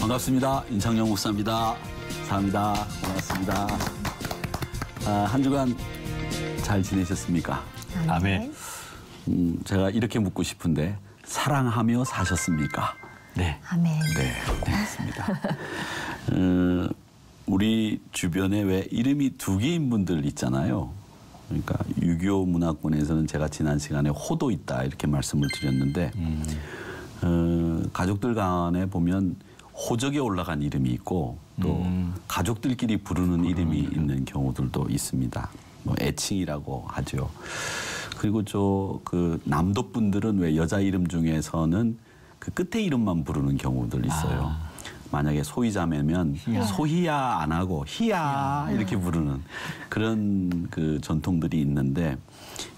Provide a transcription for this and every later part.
반갑습니다. 임창용 목사입니다. 감사합니다. 고맙습니다. 한 주간 잘 지내셨습니까? 아멘. 제가 이렇게 묻고 싶은데 사랑하며 사셨습니까? 네. 아멘. 네, 고맙습니다. 우리 주변에 왜 이름이 두 개인 분들 있잖아요. 그러니까 유교 문화권에서는 제가 지난 시간에 호도 있다 이렇게 말씀을 드렸는데 가족들 간에 보면 호적에 올라간 이름이 있고 또 가족들끼리 부르는 이름이 있는 경우들도 있습니다. 뭐 애칭이라고 하죠. 그리고 그 남도 분들은 왜 여자 이름 중에서는 그 끝에 이름만 부르는 경우들 있어요. 만약에 소희자매면 소희야 안 하고 희야 이렇게 부르는 그런 그 전통들이 있는데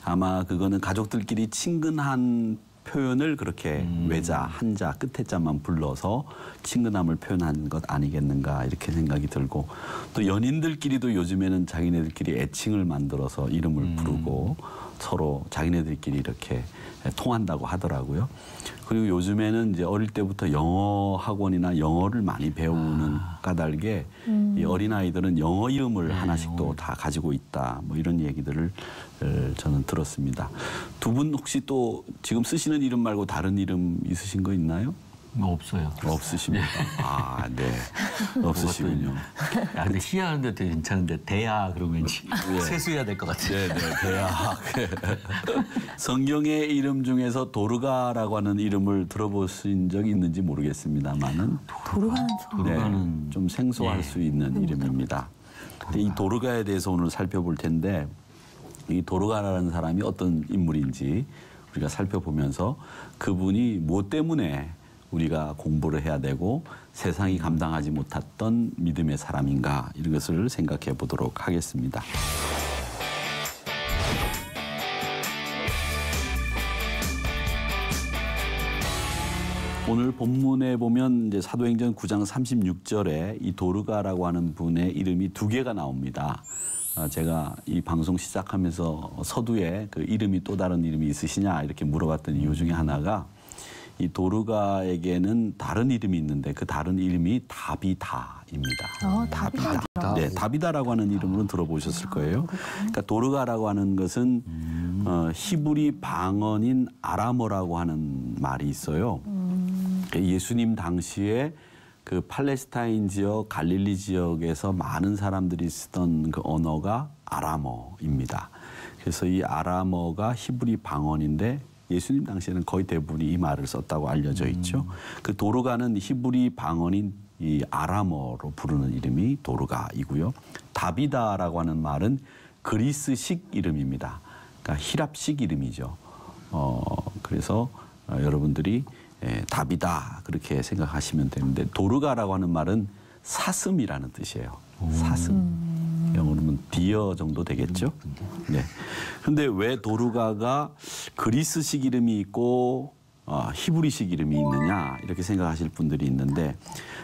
아마 그거는 가족들끼리 친근한 표현을 그렇게 외자, 한자, 끝에 자만 불러서 친근함을 표현한 것 아니겠는가 이렇게 생각이 들고 또 연인들끼리도 요즘에는 자기네들끼리 애칭을 만들어서 이름을 부르고 서로 자기네들끼리 이렇게 통한다고 하더라고요. 그리고 요즘에는 이제 어릴 때부터 영어 학원이나 영어를 많이 배우는 까닭에 이 어린아이들은 영어 이름을 하나씩 또 다 가지고 있다. 뭐 이런 얘기들을 저는 들었습니다. 두 분 혹시 또 지금 쓰시는 이름 말고 다른 이름 있으신 거 있나요? 없어요. 없으십니까? 아, 네. 없으시군요. 야, 근데 희야하는데 되게 괜찮은데 대야 그러면 세수해야 될 것 같아요. 네, 네, 대야. 성경의 이름 중에서 도르가라고 하는 이름을 들어보신 적이 있는지 모르겠습니다만은 도르가는 네, 좀 생소할 수 있는 이름입니다. 근데 이 도르가에 대해서 오늘 살펴볼 텐데 이 도르가라는 사람이 어떤 인물인지 우리가 살펴보면서 그분이 무엇 때문에 우리가 공부를 해야 되고 세상이 감당하지 못했던 믿음의 사람인가 이런 것을 생각해 보도록 하겠습니다. 오늘 본문에 보면 이제 사도행전 9장 36절에 이 도르가라고 하는 분의 이름이 두 개가 나옵니다. 제가 이 방송 시작하면서 서두에 그 이름이 또 다른 이름이 있으시냐 이렇게 물어봤던 이유 중에 하나가 이 도르가에게는 다른 이름이 있는데 그 다른 이름이 다비다입니다. 다비다. 네, 다비다라고 하는 이름으로는 들어보셨을 거예요. 그러니까 도르가라고 하는 것은 히브리 방언인 아람어라고 하는 말이 있어요. 예수님 당시에 그 팔레스타인 지역, 갈릴리 지역에서 많은 사람들이 쓰던 그 언어가 아람어입니다. 그래서 이 아람어가 히브리 방언인데 예수님 당시에는 거의 대부분이 이 말을 썼다고 알려져 있죠. 그 도르가는 히브리 방언인 이 아람어로 부르는 이름이 도르가이고요. 다비다라고 하는 말은 그리스식 이름입니다. 그러니까 히랍식 이름이죠. 그래서 여러분들이 다비다 그렇게 생각하시면 되는데 도르가라고 하는 말은 사슴이라는 뜻이에요. 사슴. 영어로는 디어 정도 되겠죠. 네. 그런데 왜 도르가가 그리스식 이름이 있고 히브리식 이름이 있느냐 이렇게 생각하실 분들이 있는데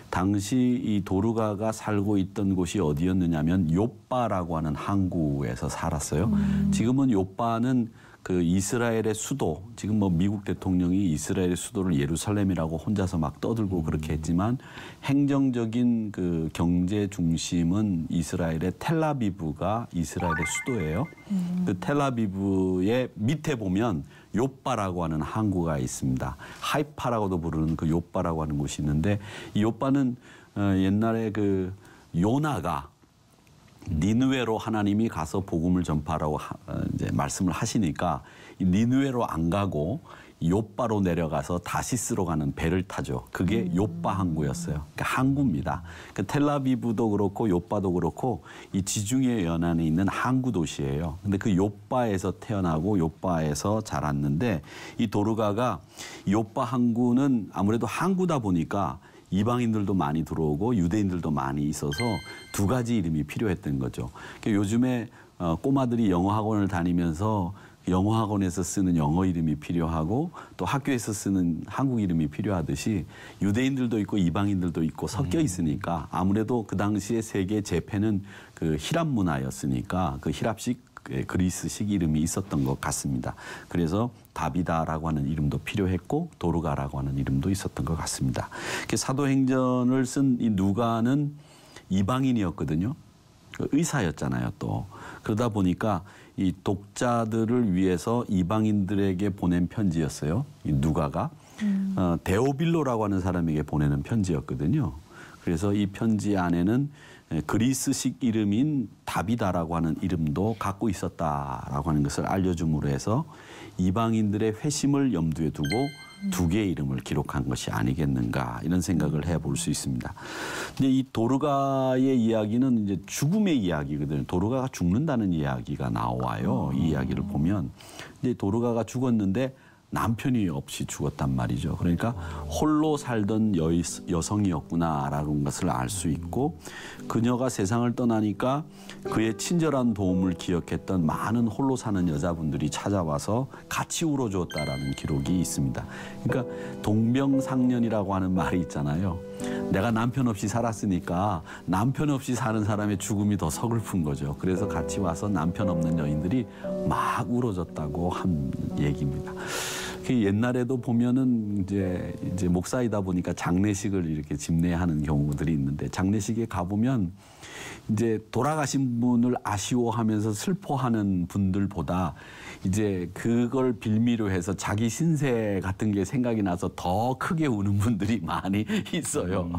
당시 이 도르가가 살고 있던 곳이 어디였느냐면 요빠라고 하는 항구에서 살았어요. 지금은 요빠는 그 이스라엘의 수도, 지금 뭐 미국 대통령이 이스라엘의 수도를 예루살렘이라고 혼자서 막 떠들고 그렇게 했지만 행정적인 그 경제 중심은 이스라엘의 텔아비브가 이스라엘의 수도예요. 그 텔아비브의 밑에 보면 요빠라고 하는 항구가 있습니다. 하이파라고도 부르는 그 요빠라고 하는 곳이 있는데 이 요빠는 옛날에 그 요나가 니느웨로 하나님이 가서 복음을 전파하라고 이제 말씀을 하시니까 니느웨로 안 가고 요빠로 내려가서 다시스로 가는 배를 타죠. 그게 요빠 항구였어요. 그러니까 항구입니다. 그러니까 텔아비브도 그렇고 요빠도 그렇고 이 지중해 연안에 있는 항구 도시예요. 근데 그 요빠에서 태어나고 요빠에서 자랐는데 이 도르가가 요빠 항구는 아무래도 항구다 보니까 이방인들도 많이 들어오고 유대인들도 많이 있어서 두 가지 이름이 필요했던 거죠. 그러니까 요즘에 꼬마들이 영어 학원을 다니면서 영어 학원에서 쓰는 영어 이름이 필요하고 또 학교에서 쓰는 한국 이름이 필요하듯이 유대인들도 있고 이방인들도 있고 섞여 있으니까 아무래도 그 당시에 세계 재패는 그 히랍 문화였으니까 그 히랍식 그리스식 이름이 있었던 것 같습니다. 그래서 다비다라고 하는 이름도 필요했고 도르가라고 하는 이름도 있었던 것 같습니다. 사도행전을 쓴 이 누가는 이방인이었거든요. 의사였잖아요, 또. 그러다 보니까 이 독자들을 위해서 이방인들에게 보낸 편지였어요. 이 누가가 데오빌로라고 하는 사람에게 보내는 편지였거든요. 그래서 이 편지 안에는 그리스식 이름인 다비다라고 하는 이름도 갖고 있었다라고 하는 것을 알려줌으로 해서 이방인들의 회심을 염두에 두고 두 개의 이름을 기록한 것이 아니겠는가 이런 생각을 해볼 수 있습니다. 근데 이 도르가의 이야기는 이제 죽음의 이야기거든요. 도르가가 죽는다는 이야기가 나와요. 이 이야기를 보면 이제 도르가가 죽었는데 남편이 없이 죽었단 말이죠. 그러니까 홀로 살던 여성이었구나라는 것을 알 수 있고 그녀가 세상을 떠나니까 그의 친절한 도움을 기억했던 많은 홀로 사는 여자분들이 찾아와서 같이 울어주었다라는 기록이 있습니다. 그러니까 동병상련이라고 하는 말이 있잖아요. 내가 남편 없이 살았으니까 남편 없이 사는 사람의 죽음이 더 서글픈 거죠. 그래서 같이 와서 남편 없는 여인들이 막 울어줬다고 한 얘기입니다. 옛날에도 보면은 이제 목사이다 보니까 장례식을 이렇게 집례하는 경우들이 있는데 장례식에 가보면 이제 돌아가신 분을 아쉬워하면서 슬퍼하는 분들보다 이제 그걸 빌미로 해서 자기 신세 같은 게 생각이 나서 더 크게 우는 분들이 많이 있어요.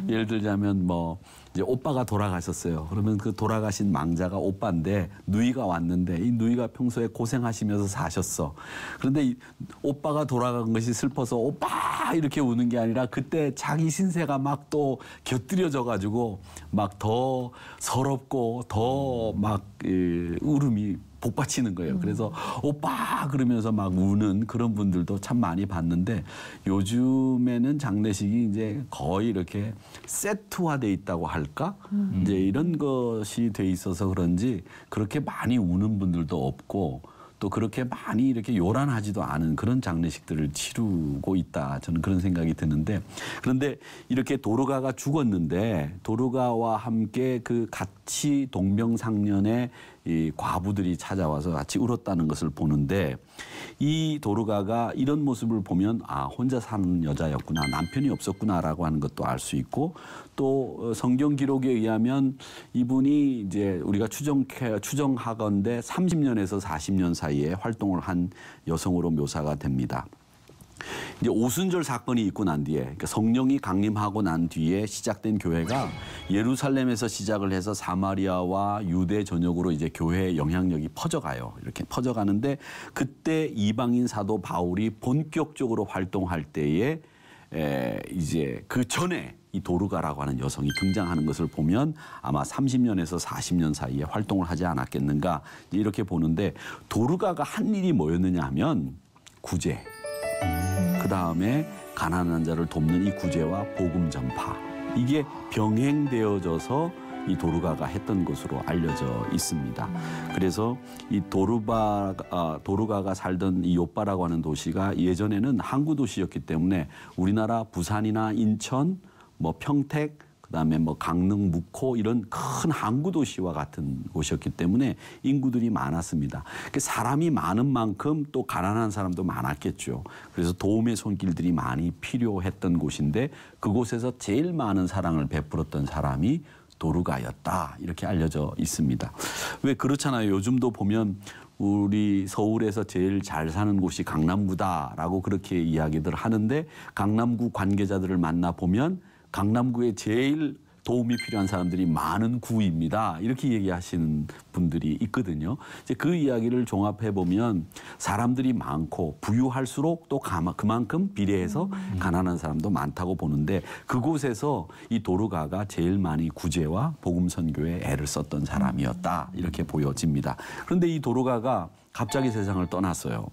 예를 들자면 뭐 이제 오빠가 돌아가셨어요. 그러면 그 돌아가신 망자가 오빠인데 누이가 왔는데 이 누이가 평소에 고생하시면서 사셨어. 그런데 이 오빠가 돌아간 것이 슬퍼서 오빠 이렇게 우는 게 아니라 그때 자기 신세가 막 또 곁들여져 가지고 막 더 서럽고 더 막 울음이 복받치는 거예요. 그래서 오빠 그러면서 막 우는 그런 분들도 참 많이 봤는데 요즘에는 장례식이 이제 거의 이렇게 세트화돼 있다고 할까? 이제 이런 것이 돼 있어서 그런지 그렇게 많이 우는 분들도 없고 또 그렇게 많이 이렇게 요란하지도 않은 그런 장례식들을 치르고 있다. 저는 그런 생각이 드는데 그런데 이렇게 도르가가 죽었는데 도르가와 함께 그 같이 동병상련의 이 과부들이 찾아와서 같이 울었다는 것을 보는데 이 도르가가 이런 모습을 보면 아 혼자 사는 여자였구나 남편이 없었구나라고 하는 것도 알 수 있고 또 성경 기록에 의하면 이분이 이제 우리가 추정하건대 30년에서 40년 사이에 활동을 한 여성으로 묘사가 됩니다. 이제 오순절 사건이 있고 난 뒤에 그러니까 성령이 강림하고 난 뒤에 시작된 교회가 예루살렘에서 시작을 해서 사마리아와 유대 전역으로 이제 교회의 영향력이 퍼져가요. 이렇게 퍼져가는데 그때 이방인 사도 바울이 본격적으로 활동할 때에 이제 그 전에 이 도르가라고 하는 여성이 등장하는 것을 보면 아마 30년에서 40년 사이에 활동을 하지 않았겠는가 이렇게 보는데 도르가가 한 일이 뭐였느냐 하면 구제 그 다음에 가난한 자를 돕는 이 구제와 복음 전파 이게 병행되어져서 이 도르가가 했던 것으로 알려져 있습니다. 그래서 이 도르가가 살던 이 요빠라고 하는 도시가 예전에는 항구 도시였기 때문에 우리나라 부산이나 인천, 뭐 평택, 그다음에 뭐 강릉, 묵호 이런 큰 항구 도시와 같은 곳이었기 때문에 인구들이 많았습니다. 사람이 많은 만큼 또 가난한 사람도 많았겠죠. 그래서 도움의 손길들이 많이 필요했던 곳인데 그곳에서 제일 많은 사랑을 베풀었던 사람이 도르가였다 이렇게 알려져 있습니다. 왜 그렇잖아요. 요즘도 보면 우리 서울에서 제일 잘 사는 곳이 강남구다라고 그렇게 이야기들 하는데 강남구 관계자들을 만나보면 강남구에 제일 도움이 필요한 사람들이 많은 구입니다. 이렇게 얘기하시는 분들이 있거든요. 이제 그 이야기를 종합해 보면 사람들이 많고 부유할수록 또 그만큼 비례해서 가난한 사람도 많다고 보는데 그곳에서 이 도르가가 제일 많이 구제와 복음 선교에 애를 썼던 사람이었다. 이렇게 보여집니다. 그런데 이 도르가가 갑자기 세상을 떠났어요.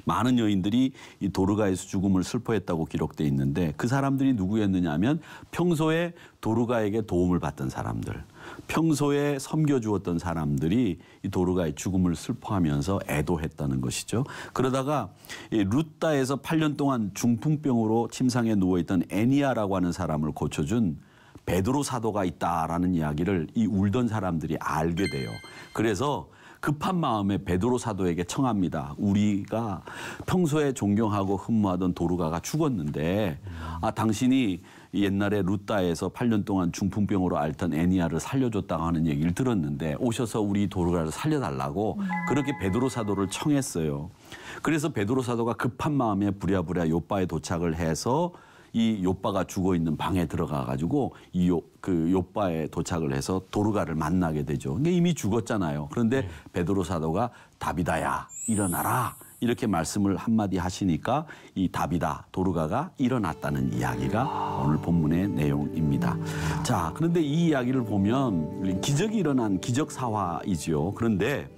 많은 여인들이 이 도르가에서 죽음을 슬퍼했다고 기록돼 있는데 그 사람들이 누구였느냐 하면 평소에 도르가에게 도움을 받던 사람들, 평소에 섬겨주었던 사람들이 이 도르가의 죽음을 슬퍼하면서 애도했다는 것이죠. 그러다가 루따에서 8년 동안 중풍병으로 침상에 누워있던 애니아라고 하는 사람을 고쳐준 베드로 사도가 있다라는 이야기를 이 울던 사람들이 알게 돼요. 그래서 급한 마음에 베드로 사도에게 청합니다. 우리가 평소에 존경하고 흠모하던 도르가가 죽었는데 당신이 옛날에 루따에서 8년 동안 중풍병으로 앓던 애니아를 살려줬다고 하는 얘기를 들었는데 오셔서 우리 도르가를 살려달라고 그렇게 베드로 사도를 청했어요. 그래서 베드로 사도가 급한 마음에 부랴부랴 요빠에 도착을 해서 이 요빠가 죽어 있는 방에 들어가 가지고 그 요빠에 도착을 해서 도르가를 만나게 되죠. 근데 이미 죽었잖아요. 그런데 베드로 사도가 다비다야 일어나라 이렇게 말씀을 한마디 하시니까 이 다비다 도르가가 일어났다는 이야기가 오늘 본문의 내용입니다. 자, 그런데 이 이야기를 보면 기적이 일어난 기적 사화이지요. 그런데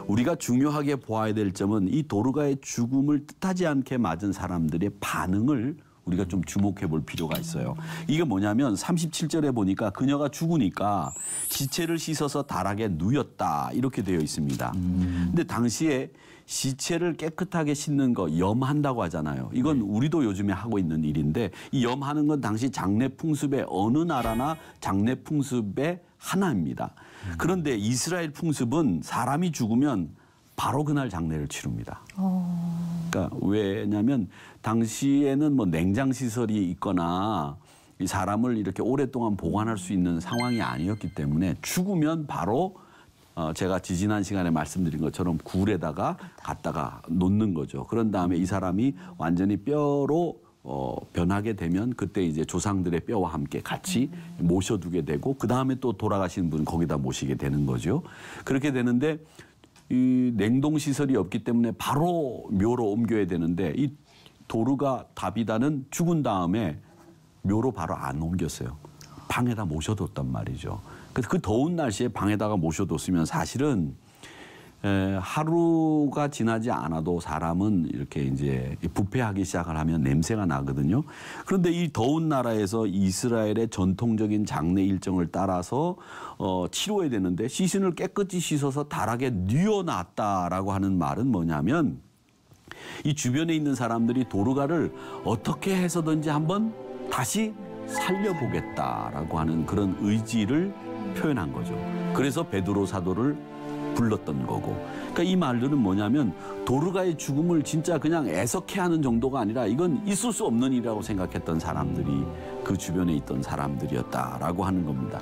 우리가 중요하게 보아야 될 점은 이 도르가의 죽음을 뜻하지 않게 맞은 사람들의 반응을 우리가 좀 주목해 볼 필요가 있어요. 이게 뭐냐면 37절에 보니까 그녀가 죽으니까 시체를 씻어서 다락에 누였다 이렇게 되어 있습니다. 근데 당시에 시체를 깨끗하게 씻는 거 염한다고 하잖아요. 이건 우리도 요즘에 하고 있는 일인데 이 염하는 건 당시 장례 풍습의 어느 나라나 장례 풍습의 하나입니다. 그런데 이스라엘 풍습은 사람이 죽으면 바로 그날 장례를 치릅니다. 그러니까 왜냐하면 당시에는 뭐 냉장 시설이 있거나 이 사람을 이렇게 오랫동안 보관할 수 있는 상황이 아니었기 때문에 죽으면 바로 제가 지지난 시간에 말씀드린 것처럼 굴에다가 갖다가 놓는 거죠. 그런 다음에 이 사람이 완전히 뼈로 변하게 되면 그때 이제 조상들의 뼈와 함께 같이 모셔두게 되고 그 다음에 또 돌아가신 분 거기다 모시게 되는 거죠. 그렇게 되는데 이 냉동 시설이 없기 때문에 바로 묘로 옮겨야 되는데 이 도르가 다비다는 죽은 다음에 묘로 바로 안 옮겼어요. 방에다 모셔뒀단 말이죠. 그래서 그 더운 날씨에 방에다가 모셔뒀으면 사실은 하루가 지나지 않아도 사람은 이렇게 이제 부패하기 시작을 하면 냄새가 나거든요. 그런데 이 더운 나라에서 이스라엘의 전통적인 장례 일정을 따라서 치러야 되는데 시신을 깨끗이 씻어서 다락에 뉘어놨다라고 하는 말은 뭐냐면 이 주변에 있는 사람들이 도르가를 어떻게 해서든지 한번 다시 살려보겠다라고 하는 그런 의지를 표현한 거죠. 그래서 베드로 사도를 불렀던 거고. 그러니까 이 말들은 뭐냐면 도르가의 죽음을 진짜 그냥 애석해하는 정도가 아니라 이건 있을 수 없는 일이라고 생각했던 사람들이 그 주변에 있던 사람들이었다라고 하는 겁니다.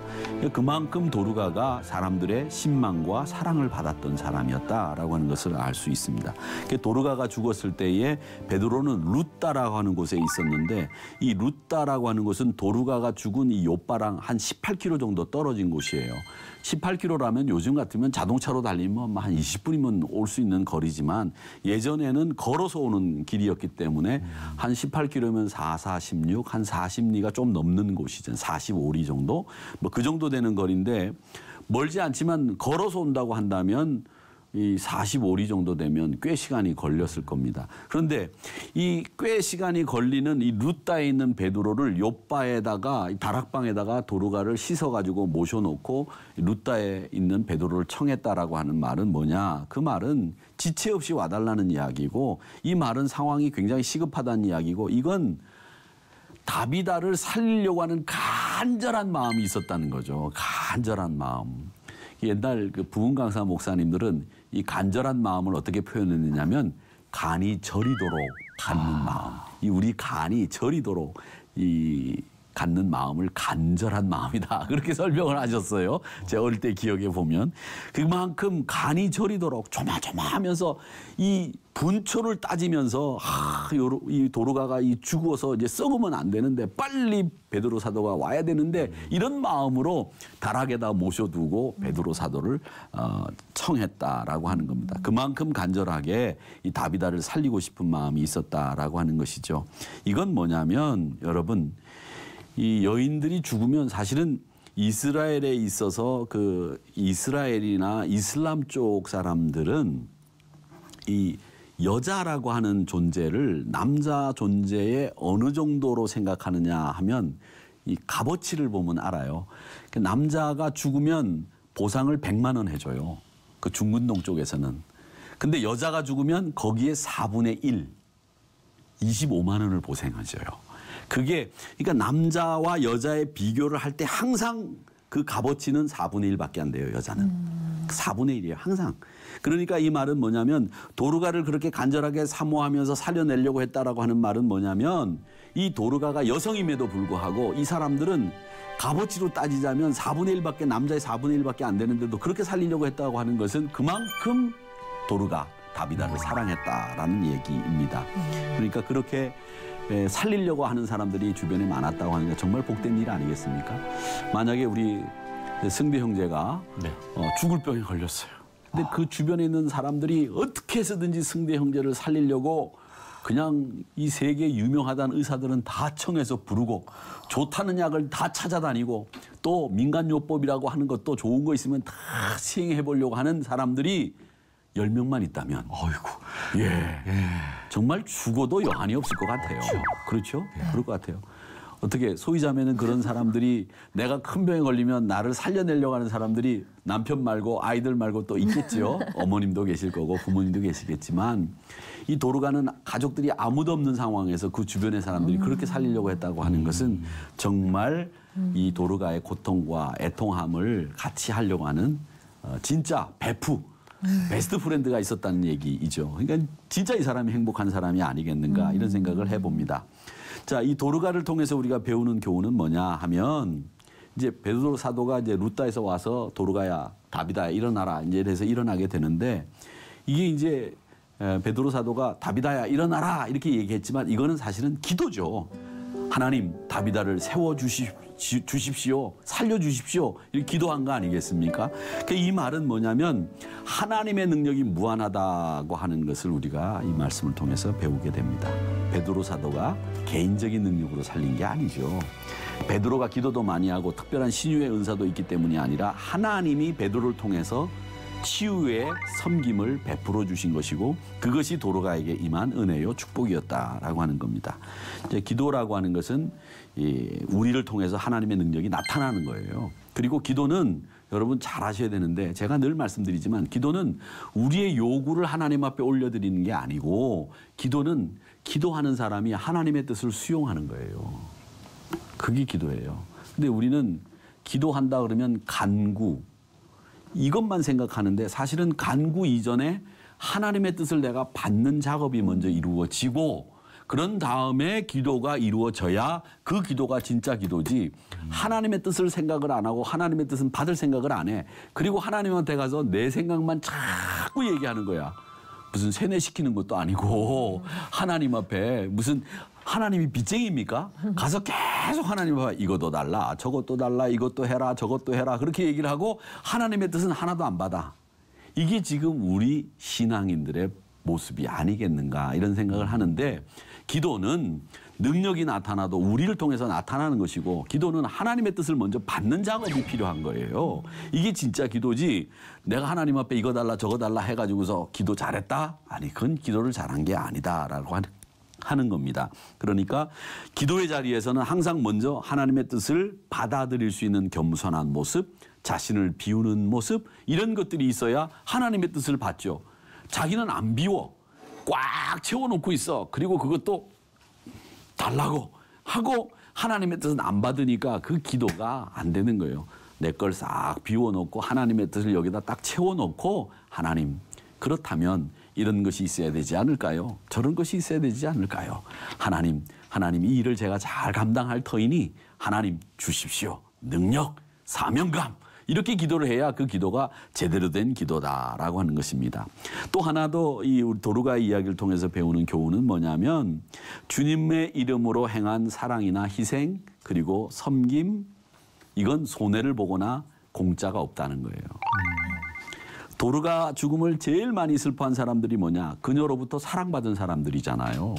그만큼 도르가가 사람들의 신망과 사랑을 받았던 사람이었다라고 하는 것을 알 수 있습니다. 도르가가 죽었을 때에 베드로는 루따라고 하는 곳에 있었는데 이 루따라고 하는 곳은 도르가가 죽은 이 요빠랑 한 18km 정도 떨어진 곳이에요. 18km라면 요즘 같으면 자동차로 달리면 한 20분이면 올 수 있는 거리지만 예전에는 걸어서 오는 길이었기 때문에 한 18km면 4, 16, 한 40리가 좀 넘는 곳이죠. 45리 정도? 뭐 그 정도 되는 거리인데 멀지 않지만 걸어서 온다고 한다면 이 45리 정도 되면 꽤 시간이 걸렸을 겁니다. 그런데 이 꽤 시간이 걸리는 이 루따에 있는 베드로를 요빠에다가 다락방에다가 도르가를 씻어가지고 모셔놓고 루따에 있는 베드로를 청했다라고 하는 말은 뭐냐? 그 말은 지체 없이 와달라는 이야기고 이 말은 상황이 굉장히 시급하다는 이야기고 이건 다비다를 살리려고 하는 간절한 마음이 있었다는 거죠. 간절한 마음. 옛날 그 부흥 강사 목사님들은 이 간절한 마음을 어떻게 표현했느냐면 간이 저리도록 갖는 마음. 이 우리 간이 저리도록 이 갖는 마음을 간절한 마음이다. 그렇게 설명을 하셨어요. 제 어릴 때 기억에 보면. 그만큼 간이 저리도록 조마조마하면서 이 분초를 따지면서 이 도르가가 이 죽어서 이제 썩으면 안 되는데 빨리 베드로 사도가 와야 되는데 이런 마음으로 다락에다 모셔두고 베드로 사도를 청했다라고 하는 겁니다. 그만큼 간절하게 이 다비다를 살리고 싶은 마음이 있었다라고 하는 것이죠. 이건 뭐냐면 여러분 이 여인들이 죽으면 사실은 이스라엘에 있어서 그 이스라엘이나 이슬람 쪽 사람들은 이 여자라고 하는 존재를 남자 존재의 어느 정도로 생각하느냐 하면 이 값어치를 보면 알아요. 남자가 죽으면 보상을 100만 원 해줘요. 그 중근동 쪽에서는. 근데 여자가 죽으면 거기에 4분의 1, 25만 원을 보상해줘요. 그게 그러니까 남자와 여자의 비교를 할 때 항상 그 값어치는 4분의 1밖에 안 돼요. 여자는. 4분의 1이에요. 항상. 그러니까 이 말은 뭐냐면 도르가를 그렇게 간절하게 사모하면서 살려내려고 했다라고 하는 말은 뭐냐면 이 도르가가 여성임에도 불구하고 이 사람들은 값어치로 따지자면 4분의 1밖에 남자의 4분의 1밖에 안 되는데도 그렇게 살리려고 했다고 하는 것은 그만큼 도르가 다비다를 사랑했다라는 얘기입니다. 그러니까 그렇게 살리려고 하는 사람들이 주변에 많았다고 하는 게 정말 복된 일 아니겠습니까? 만약에 우리 승대 형제가 죽을 병에 걸렸어요. 근데 그 주변에 있는 사람들이 어떻게 해서든지 승대 형제를 살리려고 그냥 이 세계 유명하다는 의사들은 다 청해서 부르고 좋다는 약을 다 찾아다니고 또 민간요법이라고 하는 것도 좋은 거 있으면 다 시행해 보려고 하는 사람들이 10명만 있다면 정말 죽어도 여한이 없을 것 같아요. 그렇죠? 그럴 것 같아요. 어떻게 소위자매는 그런 사람들이 내가 큰 병에 걸리면 나를 살려내려고 하는 사람들이 남편 말고 아이들 말고 또 있겠죠. 어머님도 계실 거고 부모님도 계시겠지만 이 도르가는 가족들이 아무도 없는 상황에서 그 주변의 사람들이 그렇게 살리려고 했다고 하는 것은 정말 이 도르가의 고통과 애통함을 같이 하려고 하는 진짜 베프 베스트 프렌드가 있었다는 얘기이죠. 그러니까 진짜 이 사람이 행복한 사람이 아니겠는가 이런 생각을 해봅니다. 자, 이 도르가를 통해서 우리가 배우는 교훈은 뭐냐 하면 이제 베드로 사도가 이제 루다에서 와서 도르가야 다비다야 일어나라 이제 이래서 일어나게 되는데 이게 이제 베드로 사도가 다비다야 일어나라 이렇게 얘기했지만 이거는 사실은 기도죠. 하나님 다비다를 세워 주십시오. 살려주십시오. 이렇게 기도한 거 아니겠습니까? 그러니까 이 말은 뭐냐면 하나님의 능력이 무한하다고 하는 것을 우리가 이 말씀을 통해서 배우게 됩니다. 베드로 사도가 개인적인 능력으로 살린 게 아니죠. 베드로가 기도도 많이 하고 특별한 신유의 은사도 있기 때문이 아니라 하나님이 베드로를 통해서 치유의 섬김을 베풀어 주신 것이고 그것이 도르가에게 임한 은혜요 축복이었다라고 하는 겁니다. 이제 기도라고 하는 것은 우리를 통해서 하나님의 능력이 나타나는 거예요. 그리고 기도는 여러분 잘 아셔야 되는데 제가 늘 말씀드리지만 기도는 우리의 요구를 하나님 앞에 올려드리는 게 아니고 기도는 기도하는 사람이 하나님의 뜻을 수용하는 거예요. 그게 기도예요. 근데 우리는 기도한다 그러면 간구 이것만 생각하는데 사실은 간구 이전에 하나님의 뜻을 내가 받는 작업이 먼저 이루어지고 그런 다음에 기도가 이루어져야 그 기도가 진짜 기도지 하나님의 뜻을 생각을 안 하고 하나님의 뜻은 받을 생각을 안 해. 그리고 하나님한테 가서 내 생각만 자꾸 얘기하는 거야. 무슨 세뇌시키는 것도 아니고 하나님 앞에 무슨 하나님이 빚쟁이입니까? 가서 계속 하나님 앞에 이것도 달라 저것도 달라 이것도 해라 저것도 해라 그렇게 얘기를 하고 하나님의 뜻은 하나도 안 받아. 이게 지금 우리 신앙인들의 모습이 아니겠는가 이런 생각을 하는데 기도는 능력이 나타나도 우리를 통해서 나타나는 것이고 기도는 하나님의 뜻을 먼저 받는 작업이 필요한 거예요. 이게 진짜 기도지 내가 하나님 앞에 이거 달라 저거 달라 해가지고서 기도 잘했다? 아니 그건 기도를 잘한 게 아니다라고 하는 겁니다. 그러니까 기도의 자리에서는 항상 먼저 하나님의 뜻을 받아들일 수 있는 겸손한 모습, 자신을 비우는 모습 이런 것들이 있어야 하나님의 뜻을 받죠. 자기는 안 비워. 꽉 채워놓고 있어. 그리고 그것도 달라고 하고 하나님의 뜻은 안 받으니까 그 기도가 안 되는 거예요. 내 걸 싹 비워놓고 하나님의 뜻을 여기다 딱 채워놓고 하나님 그렇다면 이런 것이 있어야 되지 않을까요? 저런 것이 있어야 되지 않을까요? 하나님 이 일을 제가 잘 감당할 터이니 하나님 주십시오. 능력, 사명감 이렇게 기도를 해야 그 기도가 제대로 된 기도다라고 하는 것입니다. 또 하나 더 이 도르가의 이야기를 통해서 배우는 교훈은 뭐냐면 주님의 이름으로 행한 사랑이나 희생 그리고 섬김 이건 손해를 보거나 공짜가 없다는 거예요. 도르가 죽음을 제일 많이 슬퍼한 사람들이 뭐냐? 그녀로부터 사랑받은 사람들이잖아요.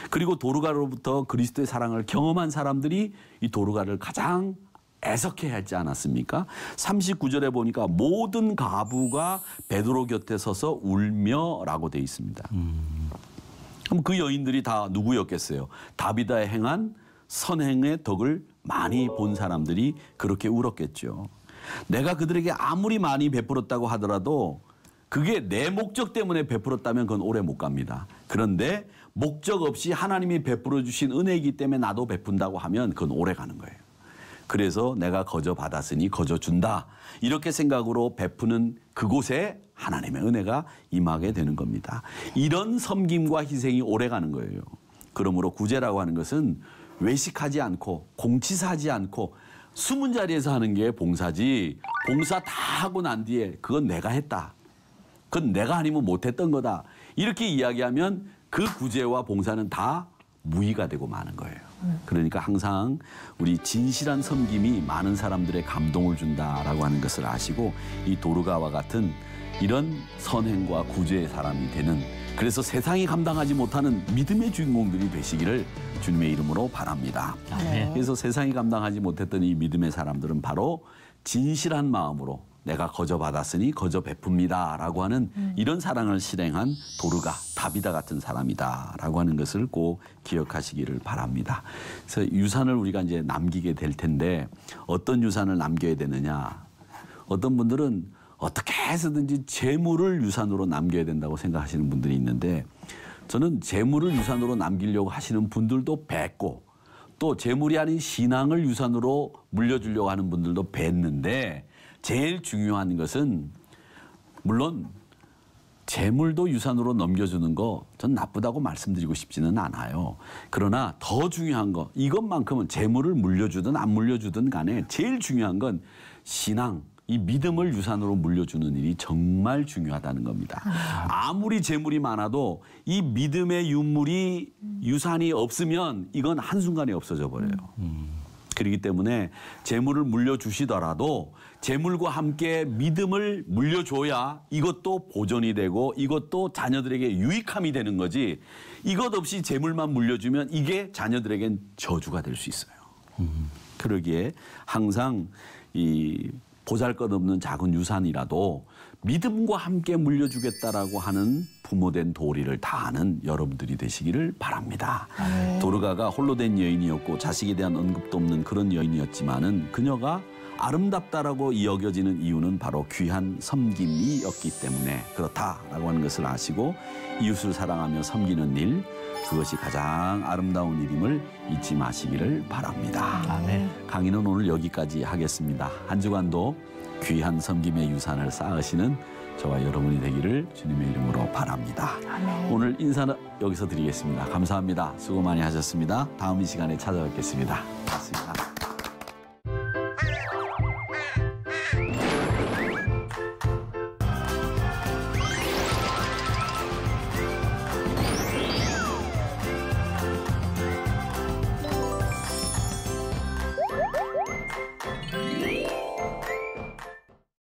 그리고 도르가로부터 그리스도의 사랑을 경험한 사람들이 이 도르가를 가장 애석해 하지 않았습니까? 39절에 보니까 모든 가부가 베드로 곁에 서서 울며라고 돼 있습니다. 그럼 그 여인들이 다 누구였겠어요? 다비다에 행한 선행의 덕을 많이 본 사람들이 그렇게 울었겠죠. 내가 그들에게 아무리 많이 베풀었다고 하더라도 그게 내 목적 때문에 베풀었다면 그건 오래 못 갑니다. 그런데 목적 없이 하나님이 베풀어 주신 은혜이기 때문에 나도 베푼다고 하면 그건 오래 가는 거예요. 그래서 내가 거저 받았으니 거저 준다. 이렇게 생각으로 베푸는 그곳에 하나님의 은혜가 임하게 되는 겁니다. 이런 섬김과 희생이 오래가는 거예요. 그러므로 구제라고 하는 것은 외식하지 않고 공치사하지 않고 숨은 자리에서 하는 게 봉사지, 봉사 다 하고 난 뒤에 그건 내가 했다. 그건 내가 아니면 못했던 거다. 이렇게 이야기하면 그 구제와 봉사는 다 무의가 되고 마는 거예요. 그러니까 항상 우리 진실한 섬김이 많은 사람들의 감동을 준다라고 하는 것을 아시고 이 도르가와 같은 이런 선행과 구제의 사람이 되는, 그래서 세상이 감당하지 못하는 믿음의 주인공들이 되시기를 주님의 이름으로 바랍니다. 네. 그래서 세상이 감당하지 못했던 이 믿음의 사람들은 바로 진실한 마음으로 내가 거저 받았으니 거저 베풉니다 라고 하는 이런 사랑을 실행한 도르가, 다비다 같은 사람이다 라고 하는 것을 꼭 기억하시기를 바랍니다. 그래서 유산을 우리가 이제 남기게 될 텐데 어떤 유산을 남겨야 되느냐. 어떤 분들은 어떻게 해서든지 재물을 유산으로 남겨야 된다고 생각하시는 분들이 있는데, 저는 재물을 유산으로 남기려고 하시는 분들도 뵀고 또 재물이 아닌 신앙을 유산으로 물려주려고 하는 분들도 뵀는데, 제일 중요한 것은 물론 재물도 유산으로 넘겨주는 거 전 나쁘다고 말씀드리고 싶지는 않아요. 그러나 더 중요한 거, 이것만큼은 재물을 물려주든 안 물려주든 간에 제일 중요한 건 신앙, 이 믿음을 유산으로 물려주는 일이 정말 중요하다는 겁니다. 아무리 재물이 많아도 이 믿음의 유물이, 유산이 없으면 이건 한순간에 없어져 버려요. 그렇기 때문에 재물을 물려주시더라도 재물과 함께 믿음을 물려줘야 이것도 보존이 되고 이것도 자녀들에게 유익함이 되는 거지, 이것 없이 재물만 물려주면 이게 자녀들에겐 저주가 될 수 있어요. 그러기에 항상 이 보잘것없는 작은 유산이라도 믿음과 함께 물려주겠다라고 하는 부모된 도리를 다하는 여러분들이 되시기를 바랍니다. 도르가가 홀로 된 여인이었고 자식에 대한 언급도 없는 그런 여인이었지만은 그녀가 아름답다라고 여겨지는 이유는 바로 귀한 섬김이었기 때문에 그렇다라고 하는 것을 아시고 이웃을 사랑하며 섬기는 일, 그것이 가장 아름다운 일임을 잊지 마시기를 바랍니다. 강의는 오늘 여기까지 하겠습니다. 한 주간도 귀한 섬김의 유산을 쌓으시는 저와 여러분이 되기를 주님의 이름으로 바랍니다. 오늘 인사는 여기서 드리겠습니다. 감사합니다. 수고 많이 하셨습니다. 다음 이 시간에 찾아뵙겠습니다. 고맙습니다.